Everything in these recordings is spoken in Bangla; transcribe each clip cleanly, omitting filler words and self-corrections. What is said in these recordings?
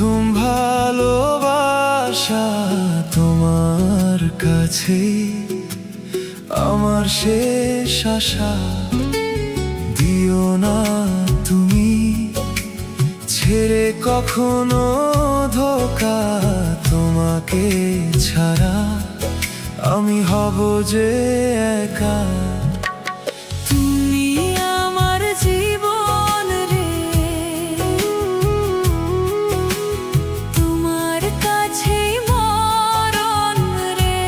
প্রথম ভালোবাসা তোমার কাছে, আমার শেষ আশা দিও না তুমি ছেড়ে কখনো ধোঁকা। তোমাকে ছাড়া আমি হব যে একা। তুমি আমার জীবন রে, তোমার কাছে মরণ রে।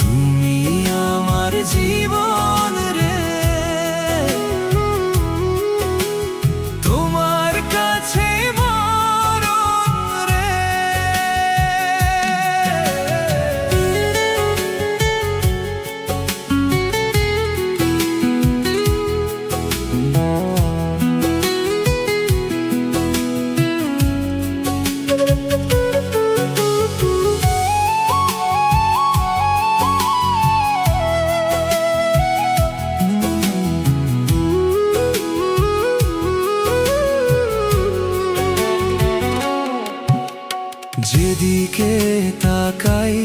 তুমি আমার জীবন রে, তোমার কাছে মরণ রে। যেদিকে তাকাই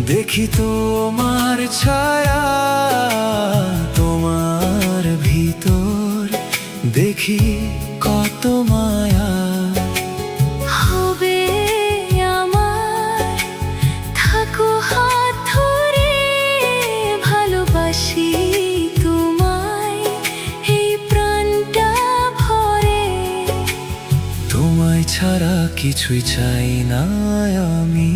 দেখি তোমার ছায়া, তোমার ভিতর দেখি কত মায়া। হবে আমার, থাকো হাত ধরে, ভালোবাসি তোমায় এই প্রাণটা ভরে। তোমায় ছাড়া কিছুই চাই না আমি।